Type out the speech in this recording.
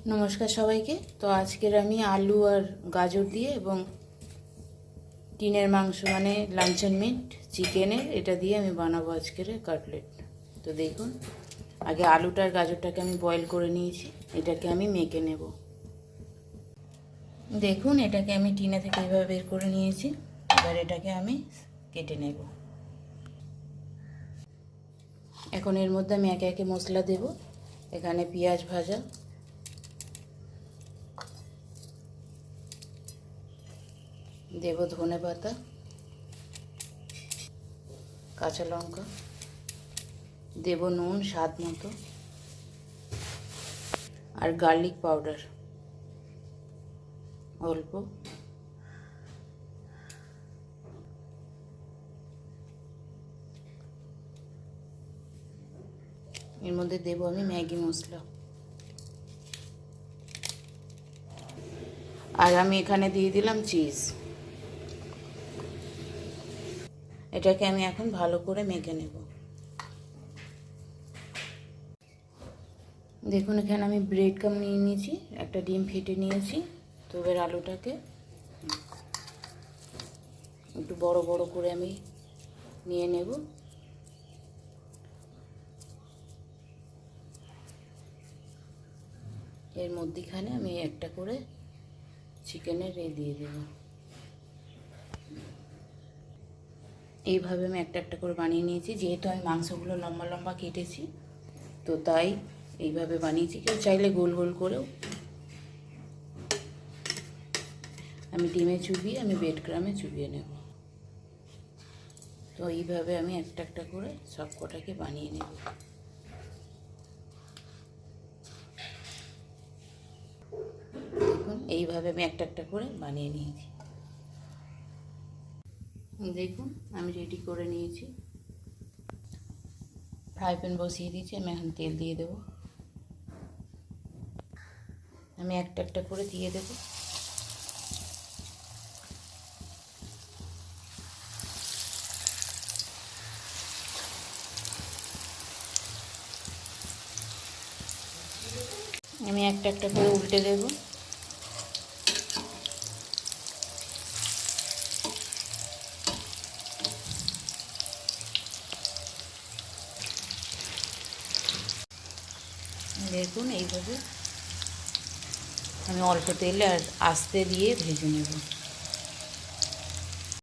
নমস্কার সবাইকে। তো আজকের আমি আলু আর গাজর দিয়ে এবং টিনের মাংস মানে লাঞ্চন মিট চিকেনের এটা দিয়ে আমি বানাবো আজকের কাটলেট। তো দেখুন, আগে আলুটা আর গাজরটাকে আমি বয়েল করে নিয়েছি, এটাকে আমি মেখে নেব। দেখুন, এটাকে আমি টিনে থেকে এইভাবে বের করে নিয়েছি। এবার এটাকে আমি কেটে নেব। এখন এর মধ্যে আমি একে একে মশলা দেব। এখানে পেঁয়াজ ভাজা, দেব ধনে পাতা, কাঁচা লঙ্কা, দেব নুন স্বাদ মতো, আর গার্লিক পাউডার অল্প, এর মধ্যে দেব আমি ম্যাগি মশলা, আর আমি এখানে দিয়ে দিলাম চিজ। এটাকে আমি এখন ভালো করে মেখে নেব। দেখুন, এখানে আমি ব্রেড ক্রাম্ব নিয়ে নিয়েছি, একটা ডিম ফেটে নিয়েছি। তো এবার আলুটাকে একটু বড় বড় করে আমি নিয়ে নেব। এর মধ্যেখানে আমি একটা করে চিকেনের দিয়ে দেব। এইভাবে আমি একটা একটা করে বানিয়ে নিয়েছি। যেহেতু আমি মাংসগুলো লম্বা লম্বা কেটেছি, তো তাই এইভাবে বানিয়েছি। কেউ চাইলে গোল গোল করেও আমি ডিমে চুবিয়ে আমি ব্রেড ক্রাম্বে চুবিয়ে নেব। তো এইভাবে আমি একটা একটা করে সব কটাকে বানিয়ে নেব। দেখুন, এইভাবে আমি একটা একটা করে বানিয়ে নিয়েছি। দেখুন, আমি রেডি করে নিয়েছি। ফ্রাই প্যান বসিয়ে দিয়েছি, আমি এখন তেল দিয়ে দেব। আমি একটা একটা করে দিয়ে দেব। আমি একটা একটা করে উল্টে দেব। দেখুন, এইভাবে আমি অল্প তেলে আর আস্তে দিয়ে ভেজে নেব।